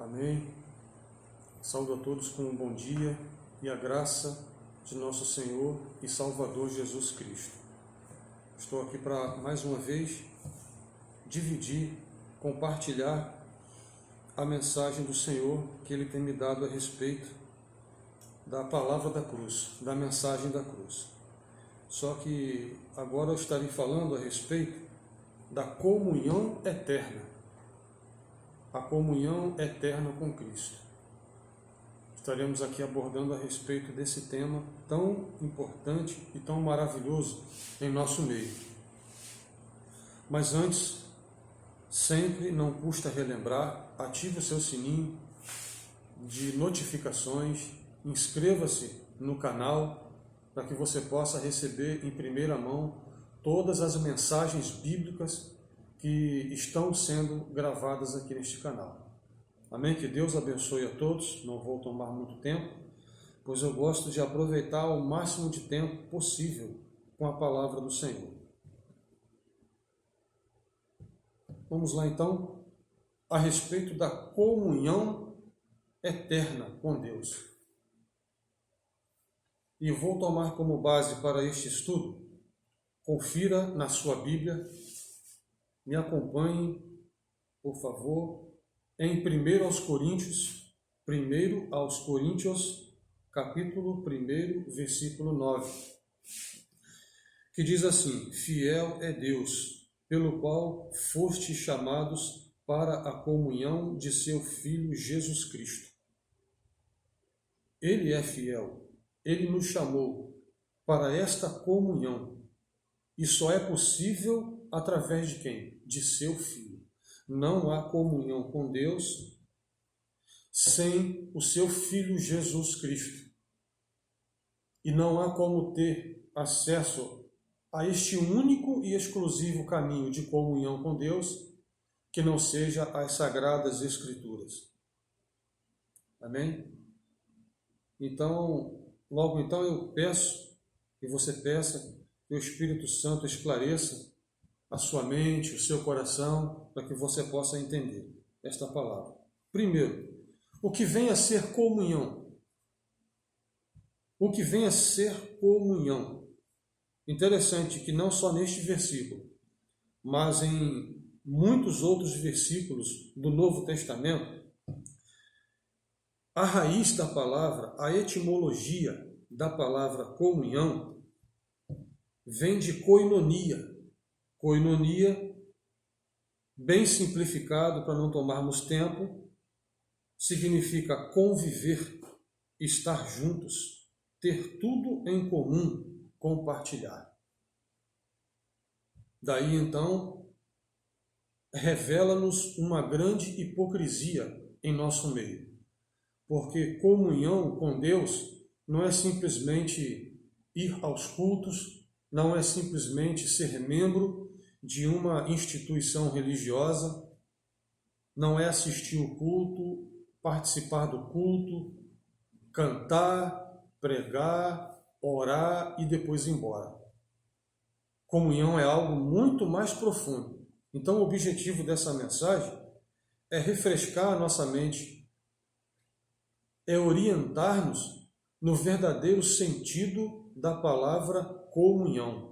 Amém. Saúdo a todos com um bom dia e a graça de nosso Senhor e Salvador Jesus Cristo. Estou aqui para, mais uma vez, dividir, compartilhar a mensagem do Senhor que Ele tem me dado a respeito da palavra da cruz, da mensagem da cruz. Só que agora eu estarei falando a respeito da comunhão eterna. A comunhão eterna com Cristo. Estaremos aqui abordando a respeito desse tema tão importante e tão maravilhoso em nosso meio. Mas antes, sempre não custa relembrar, ative o seu sininho de notificações, inscreva-se no canal para que você possa receber em primeira mão todas as mensagens bíblicas que estão sendo gravadas aqui neste canal. Amém? Que Deus abençoe a todos. Não vou tomar muito tempo, pois eu gosto de aproveitar o máximo de tempo possível com a palavra do Senhor. Vamos lá então, a respeito da comunhão eterna com Deus. E vou tomar como base para este estudo, confira na sua Bíblia, me acompanhe, por favor, em 1 Coríntios, capítulo 1, versículo 9, que diz assim: Fiel é Deus, pelo qual fostes chamados para a comunhão de seu Filho Jesus Cristo. Ele é fiel, Ele nos chamou para esta comunhão, e só é possível através de quem? De seu Filho. Não há comunhão com Deus sem o seu Filho Jesus Cristo. E não há como ter acesso a este único e exclusivo caminho de comunhão com Deus que não seja as Sagradas Escrituras. Amém? Então, logo então eu peço que você peça que o Espírito Santo esclareça a sua mente, o seu coração, para que você possa entender esta palavra. Primeiro, o que vem a ser comunhão? O que vem a ser comunhão? Interessante que não só neste versículo, mas em muitos outros versículos do Novo Testamento, a raiz da palavra, a etimologia da palavra comunhão, vem de koinonia. Koinonia, bem simplificado para não tomarmos tempo, significa conviver, estar juntos, ter tudo em comum, compartilhar. Daí então, revela-nos uma grande hipocrisia em nosso meio, porque comunhão com Deus não é simplesmente ir aos cultos, não é simplesmente ser membro de uma instituição religiosa, não é assistir o culto, participar do culto, cantar, pregar, orar e depois ir embora. Comunhão é algo muito mais profundo. Então o objetivo dessa mensagem é refrescar a nossa mente, é orientar-nos no verdadeiro sentido da palavra comunhão.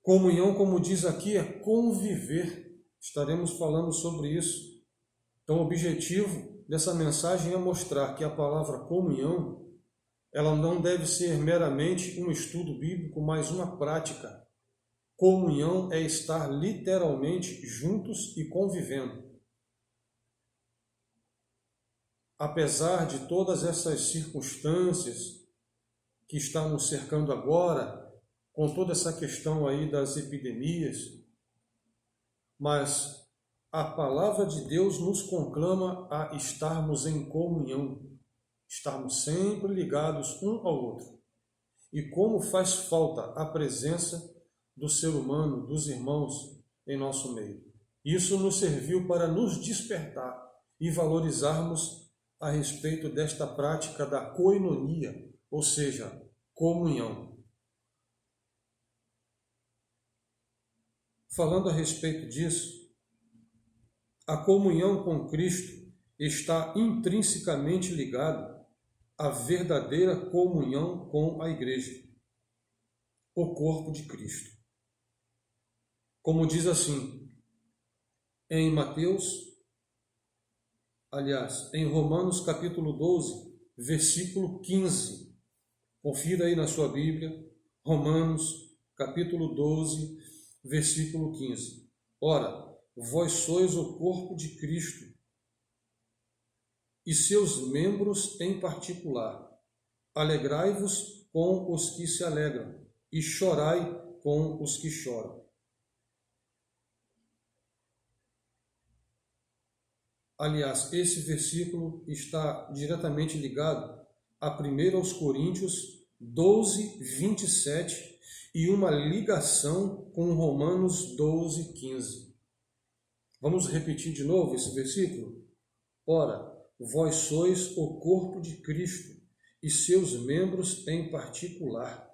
Comunhão, como diz aqui, é conviver. Estaremos falando sobre isso. Então, o objetivo dessa mensagem é mostrar que a palavra comunhão, ela não deve ser meramente um estudo bíblico, mas uma prática. Comunhão é estar literalmente juntos e convivendo. Apesar de todas essas circunstâncias que estão nos cercando agora, com toda essa questão aí das epidemias, mas a palavra de Deus nos conclama a estarmos em comunhão, estarmos sempre ligados um ao outro. E como faz falta a presença do ser humano, dos irmãos em nosso meio. Isso nos serviu para nos despertar e valorizarmos a respeito desta prática da koinonia, ou seja, comunhão. Falando a respeito disso, A comunhão com Cristo está intrinsecamente ligada à verdadeira comunhão com a Igreja, o corpo de Cristo. Como diz assim, em em Romanos capítulo 12, versículo 15. Confira aí na sua Bíblia, Romanos capítulo 12, versículo 15. Ora, vós sois o corpo de Cristo, e seus membros em particular. Alegrai-vos com os que se alegram, e chorai com os que choram. Aliás, esse versículo está diretamente ligado a 1 Coríntios 12, 27 e uma ligação com Romanos 12, 15. Vamos repetir de novo esse versículo? Ora, vós sois o corpo de Cristo e seus membros em particular.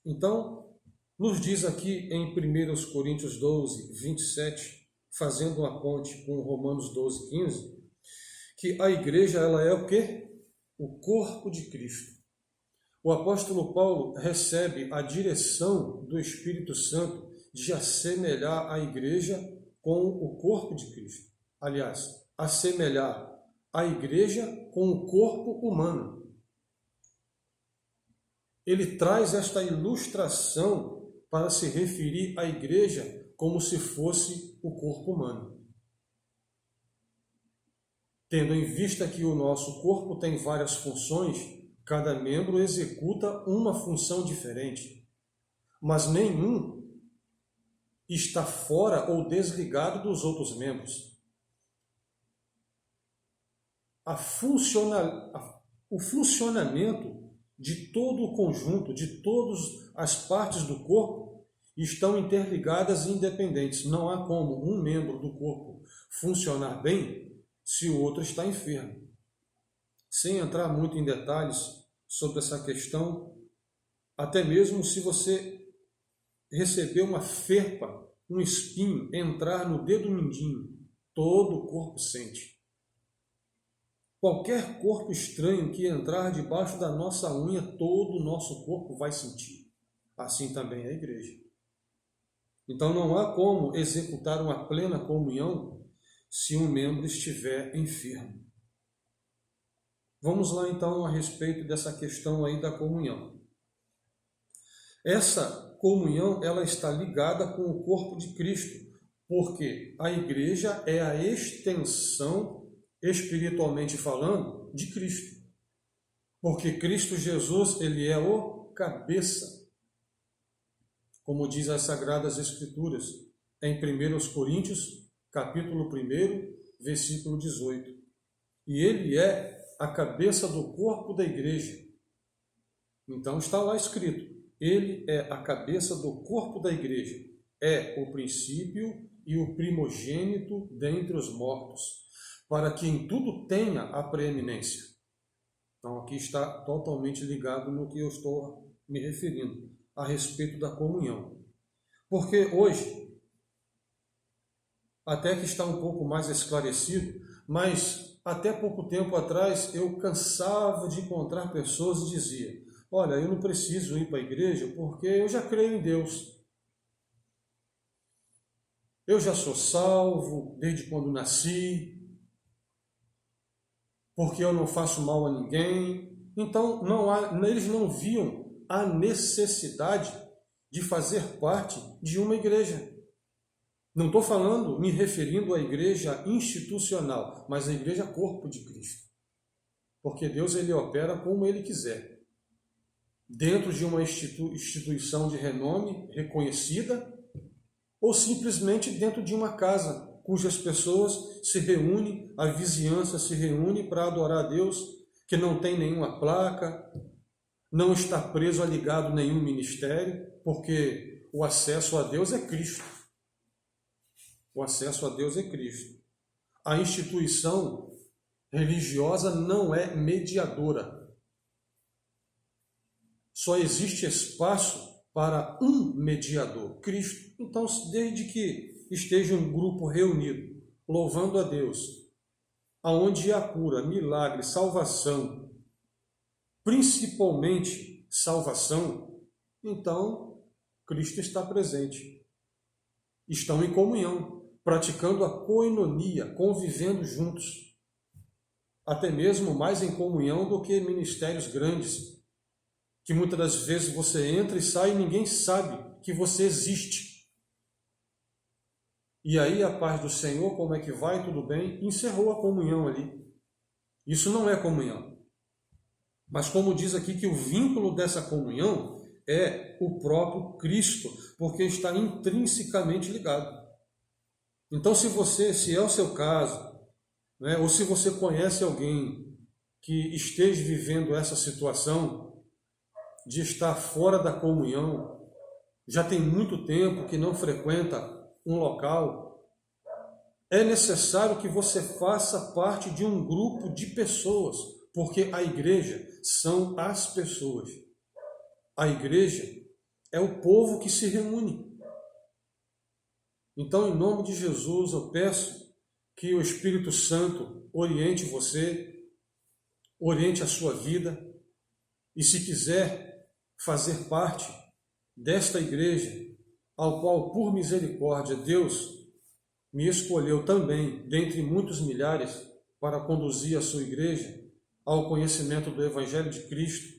Então, nos diz aqui em 1 Coríntios 12, 27, fazendo uma ponte com Romanos 12, 15, que a igreja ela é o quê? O corpo de Cristo. O apóstolo Paulo recebe a direção do Espírito Santo de assemelhar a igreja com o corpo de Cristo. Aliás, assemelhar a igreja com o corpo humano. Ele traz esta ilustração para se referir à igreja como se fosse o corpo humano. Tendo em vista que o nosso corpo tem várias funções, cada membro executa uma função diferente, mas nenhum está fora ou desligado dos outros membros. O funcionamento de todo o conjunto, de todas as partes do corpo, estão interligadas e independentes. Não há como um membro do corpo funcionar bem se o outro está enfermo. Sem entrar muito em detalhes sobre essa questão, até mesmo se você receber uma ferpa, um espinho, entrar no dedo mindinho, todo o corpo sente. Qualquer corpo estranho que entrar debaixo da nossa unha, todo o nosso corpo vai sentir. Assim também é a igreja. Então não há como executar uma plena comunhão se um membro estiver enfermo. Vamos lá então a respeito dessa questão aí da comunhão. Essa comunhão ela está ligada com o corpo de Cristo, porque a igreja é a extensão, espiritualmente falando, de Cristo. Porque Cristo Jesus, ele é o cabeça. Como diz as Sagradas Escrituras, em 1 Coríntios, capítulo 1, versículo 18. E ele é a cabeça do corpo da igreja. Então está lá escrito, ele é a cabeça do corpo da igreja, é o princípio e o primogênito dentre os mortos, para que em tudo tenha a preeminência. Então aqui está totalmente ligado no que eu estou me referindo, a respeito da comunhão. Porque hoje, até que está um pouco mais esclarecido, mas até pouco tempo atrás eu cansava de encontrar pessoas e dizia, olha, eu não preciso ir para a igreja porque eu já creio em Deus. Eu já sou salvo desde quando nasci, porque eu não faço mal a ninguém. Então eles não viam a necessidade de fazer parte de uma igreja. Não estou falando, me referindo à igreja institucional, mas à igreja corpo de Cristo. Porque Deus ele opera como ele quiser. Dentro de uma instituição de renome reconhecida, ou simplesmente dentro de uma casa cujas pessoas se reúnem, a vizinhança se reúne para adorar a Deus, que não tem nenhuma placa, não está preso a ligado nenhum ministério, porque o acesso a Deus é Cristo. O acesso a Deus é Cristo. A instituição religiosa não é mediadora. Só existe espaço para um mediador, Cristo. Então, desde que esteja um grupo reunido, louvando a Deus, aonde há cura, milagre, salvação, principalmente salvação, então Cristo está presente. Estão em comunhão, praticando a koinonia, convivendo juntos. Até mesmo mais em comunhão do que ministérios grandes, que muitas das vezes você entra e sai e ninguém sabe que você existe. E aí a paz do Senhor, como é que vai? Tudo bem? Encerrou a comunhão ali. Isso não é comunhão. Mas como diz aqui que o vínculo dessa comunhão é o próprio Cristo, porque está intrinsecamente ligado. Então se é o seu caso, né, ou se você conhece alguém que esteja vivendo essa situação de estar fora da comunhão, já tem muito tempo que não frequenta um local, é necessário que você faça parte de um grupo de pessoas, porque a igreja são as pessoas. A igreja é o povo que se reúne. Então, em nome de Jesus, eu peço que o Espírito Santo oriente você, oriente a sua vida, e se quiser fazer parte desta igreja, ao qual, por misericórdia, Deus me escolheu também, dentre muitos milhares, para conduzir a sua igreja ao conhecimento do Evangelho de Cristo,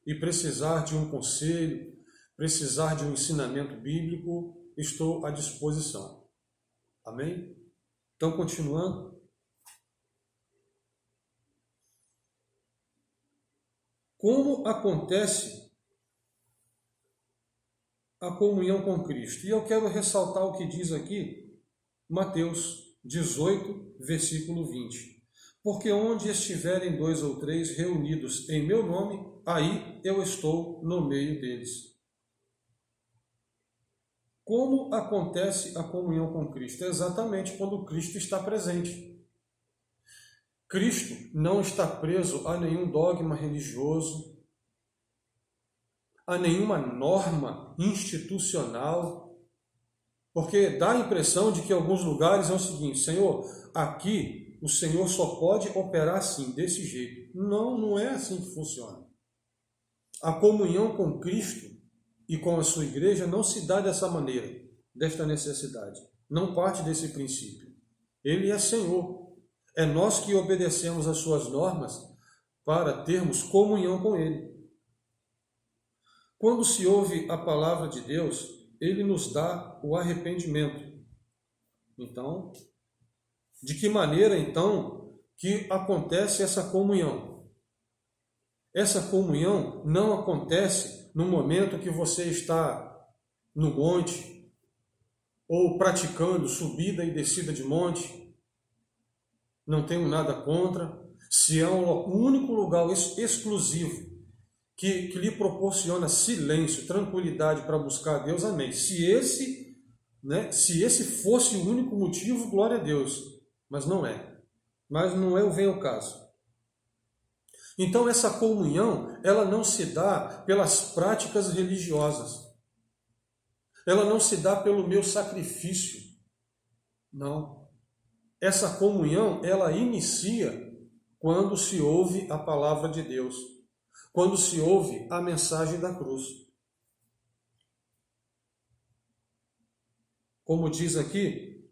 e precisar de um conselho, precisar de um ensinamento bíblico, estou à disposição. Amém? Então, continuando. Como acontece a comunhão com Cristo? E eu quero ressaltar o que diz aqui Mateus 18, versículo 20. Porque onde estiverem 2 ou 3 reunidos em meu nome, aí eu estou no meio deles. Como acontece a comunhão com Cristo? É exatamente quando Cristo está presente. Cristo não está preso a nenhum dogma religioso, a nenhuma norma institucional, porque dá a impressão de que em alguns lugares é o seguinte: Senhor, aqui o Senhor só pode operar assim, desse jeito. Não, não é assim que funciona. A comunhão com Cristo e com a sua igreja não se dá dessa maneira, desta necessidade. Não parte desse princípio. Ele é Senhor. É nós que obedecemos às suas normas para termos comunhão com Ele. Quando se ouve a palavra de Deus, Ele nos dá o arrependimento. Então, de que maneira, então, que acontece essa comunhão? Essa comunhão não acontece no momento que você está no monte ou praticando subida e descida de monte. Não tenho nada contra. Se é o único lugar exclusivo que lhe proporciona silêncio, tranquilidade para buscar a Deus, amém. Se esse fosse o único motivo, glória a Deus. Mas não é. Mas não é o vem ao caso. Então essa comunhão, ela não se dá pelas práticas religiosas. Ela não se dá pelo meu sacrifício. Não. Essa comunhão, ela inicia quando se ouve a palavra de Deus, quando se ouve a mensagem da cruz. Como diz aqui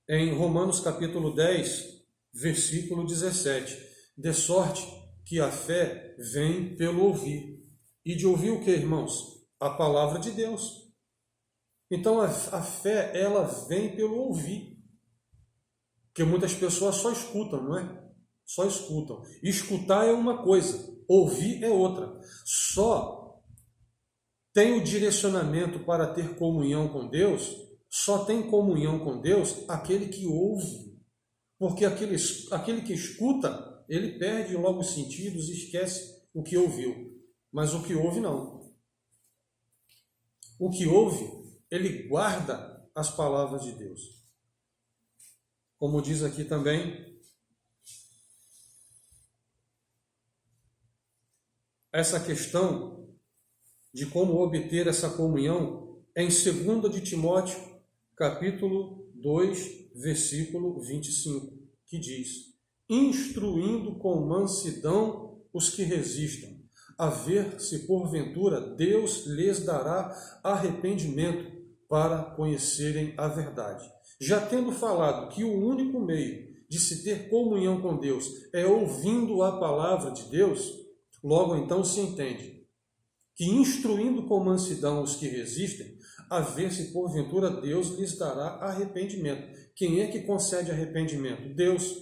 em Romanos capítulo 10, versículo 17, de sorte que a fé vem pelo ouvir. E de ouvir o que, irmãos? A palavra de Deus. Então a fé, ela vem pelo ouvir. Porque muitas pessoas só escutam, não é? Só escutam. Escutar é uma coisa, ouvir é outra. Só tem o direcionamento para ter comunhão com Deus, só tem comunhão com Deus aquele que ouve. Porque aquele que escuta, ele perde logo os sentidos e esquece o que ouviu. Mas o que ouve, não. O que ouve, ele guarda as palavras de Deus. Como diz aqui também, essa questão de como obter essa comunhão é em 2 de Timóteo, capítulo 2, versículo 25, que diz: instruindo com mansidão os que resistem, a ver se porventura Deus lhes dará arrependimento para conhecerem a verdade. Já tendo falado que o único meio de se ter comunhão com Deus é ouvindo a palavra de Deus, logo então se entende que instruindo com mansidão os que resistem, a ver se porventura Deus lhes dará arrependimento. Quem é que concede arrependimento? Deus.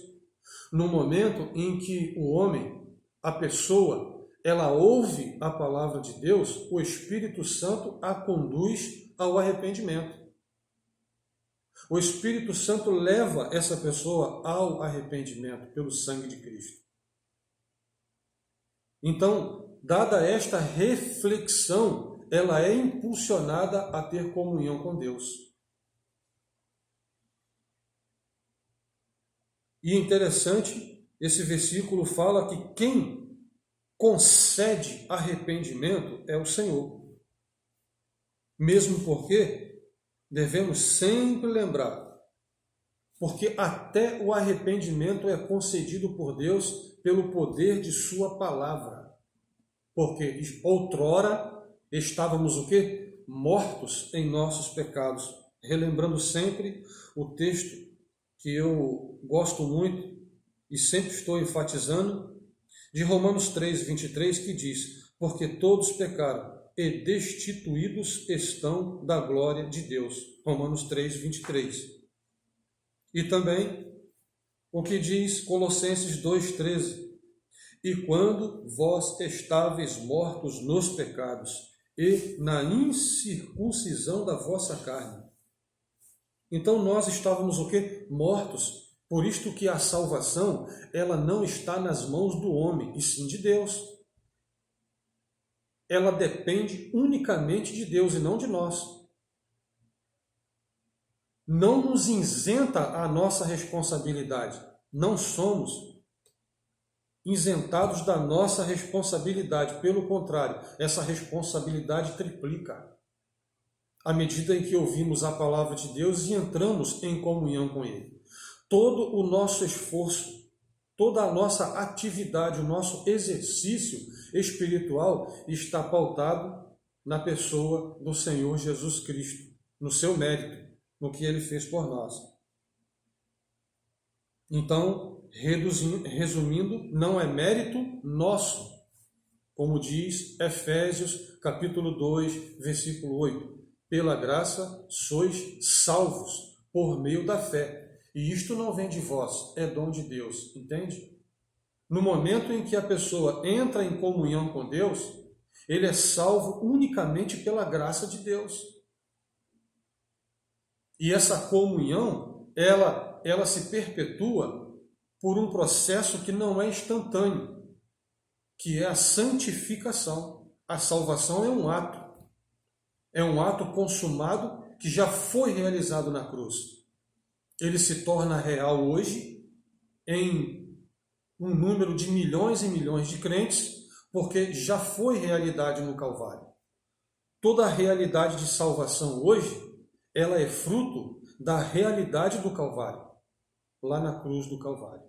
No momento em que o homem, a pessoa, ela ouve a palavra de Deus, o Espírito Santo a conduz ao arrependimento. O Espírito Santo leva essa pessoa ao arrependimento pelo sangue de Cristo. Então, dada esta reflexão, ela é impulsionada a ter comunhão com Deus. E interessante, esse versículo fala que quem concede arrependimento é o Senhor. Mesmo porque devemos sempre lembrar, porque até o arrependimento é concedido por Deus pelo poder de sua palavra. Porque outrora estávamos o quê? Mortos em nossos pecados. Relembrando sempre o texto que eu gosto muito e sempre estou enfatizando, de Romanos 3, 23, que diz: porque todos pecaram e destituídos estão da glória de Deus. Romanos 3, 23. E também o que diz Colossenses 2, 13. E quando vós estáveis mortos nos pecados e na incircuncisão da vossa carne. Então nós estávamos o quê? Mortos. Por isto que a salvação, ela não está nas mãos do homem, e sim de Deus. Ela depende unicamente de Deus e não de nós. Não nos isenta a nossa responsabilidade. Não somos isentados da nossa responsabilidade. Pelo contrário, essa responsabilidade triplica à medida em que ouvimos a palavra de Deus e entramos em comunhão com Ele. Todo o nosso esforço, toda a nossa atividade, o nosso exercício espiritual está pautado na pessoa do Senhor Jesus Cristo, no seu mérito, no que Ele fez por nós. Então, resumindo, não é mérito nosso, como diz Efésios capítulo 2, versículo 8. Pela graça sois salvos por meio da fé. E isto não vem de vós, é dom de Deus, entende? No momento em que a pessoa entra em comunhão com Deus, ele é salvo unicamente pela graça de Deus. E essa comunhão, ela se perpetua por um processo que não é instantâneo, que é a santificação. A salvação é um ato consumado que já foi realizado na cruz. Ele se torna real hoje em um número de milhões e milhões de crentes, porque já foi realidade no Calvário. Toda a realidade de salvação hoje, ela é fruto da realidade do Calvário, lá na cruz do Calvário.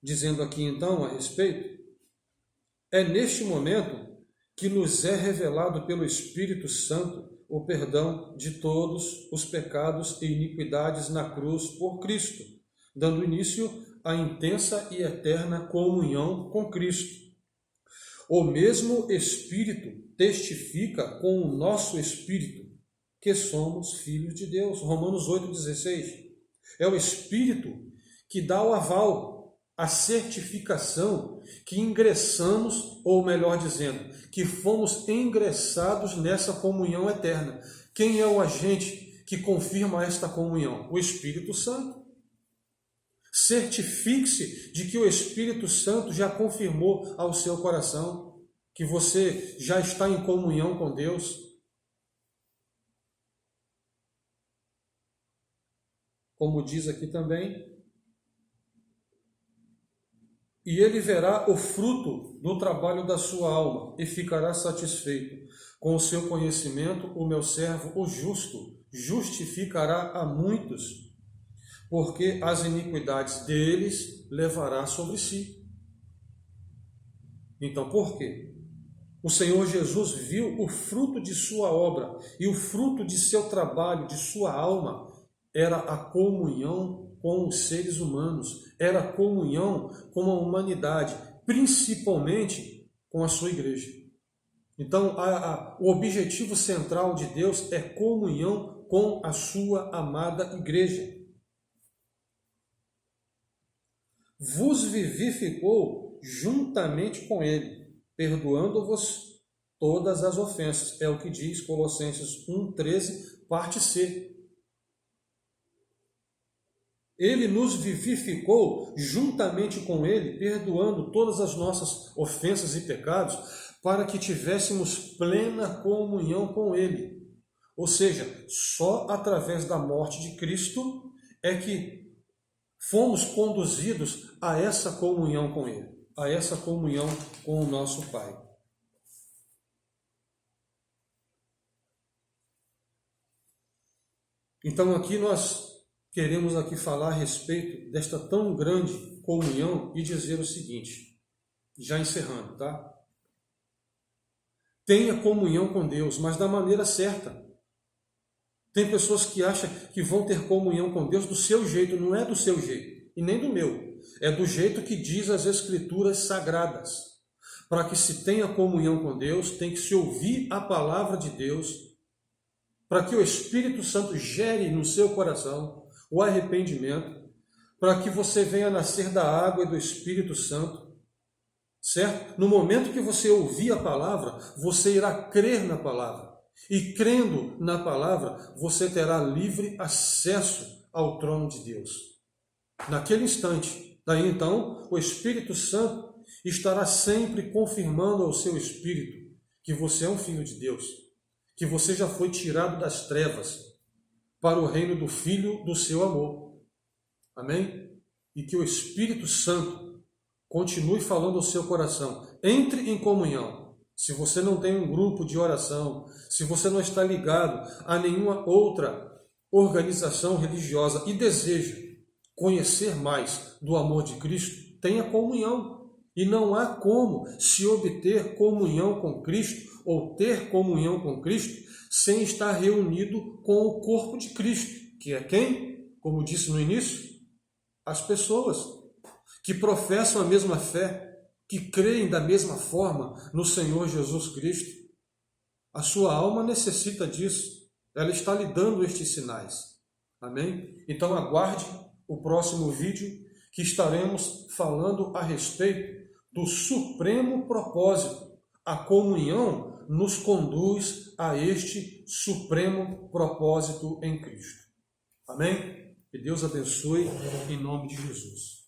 Dizendo aqui então a respeito, é neste momento que nos é revelado pelo Espírito Santo o perdão de todos os pecados e iniquidades na cruz por Cristo, dando início à intensa e eterna comunhão com Cristo. O mesmo Espírito testifica com o nosso Espírito que somos filhos de Deus. Romanos 8,16. É o Espírito que dá o aval, a certificação que ingressamos, ou melhor dizendo, que fomos ingressados nessa comunhão eterna. Quem é o agente que confirma esta comunhão? O Espírito Santo. Certifique-se de que o Espírito Santo já confirmou ao seu coração que você já está em comunhão com Deus. Como diz aqui também, e ele verá o fruto do trabalho da sua alma e ficará satisfeito. Com o seu conhecimento, o meu servo, o justo, justificará a muitos, porque as iniquidades deles levará sobre si. Então, por quê? O Senhor Jesus viu o fruto de sua obra e o fruto de seu trabalho, de sua alma, era a comunhão com os seres humanos, era a comunhão com a humanidade, principalmente com a sua igreja. Então, o objetivo central de Deus é comunhão com a sua amada igreja. Vos vivificou juntamente com ele, perdoando-vos todas as ofensas. É o que diz Colossenses 1,13, parte C. Ele nos vivificou juntamente com ele, perdoando todas as nossas ofensas e pecados, para que tivéssemos plena comunhão com ele. Ou seja, só através da morte de Cristo é que fomos conduzidos a essa comunhão com ele, a essa comunhão com o nosso Pai. Então aqui nós queremos aqui falar a respeito desta tão grande comunhão e dizer o seguinte, já encerrando, tá? Tenha comunhão com Deus, mas da maneira certa. Tem pessoas que acham que vão ter comunhão com Deus do seu jeito, não é do seu jeito, e nem do meu. É do jeito que diz as Escrituras Sagradas. Para que se tenha comunhão com Deus, tem que se ouvir a palavra de Deus, para que o Espírito Santo gere no seu coração o arrependimento, para que você venha nascer da água e do Espírito Santo, certo? No momento que você ouvir a palavra, você irá crer na palavra. E crendo na palavra, você terá livre acesso ao trono de Deus. Naquele instante, daí então, o Espírito Santo estará sempre confirmando ao seu espírito que você é um filho de Deus, que você já foi tirado das trevas para o reino do Filho do seu amor. Amém? E que o Espírito Santo continue falando ao seu coração. Entre em comunhão. Se você não tem um grupo de oração, se você não está ligado a nenhuma outra organização religiosa e deseja conhecer mais do amor de Cristo, tenha comunhão. E não há como se obter comunhão com Cristo ou ter comunhão com Cristo sem estar reunido com o corpo de Cristo, que é quem? Como disse no início, as pessoas que professam a mesma fé, que creem da mesma forma no Senhor Jesus Cristo. A sua alma necessita disso. Ela está lhe dando estes sinais. Amém? Então aguarde o próximo vídeo que estaremos falando a respeito do supremo propósito. A comunhão nos conduz a este supremo propósito em Cristo. Amém? Que Deus abençoe em nome de Jesus.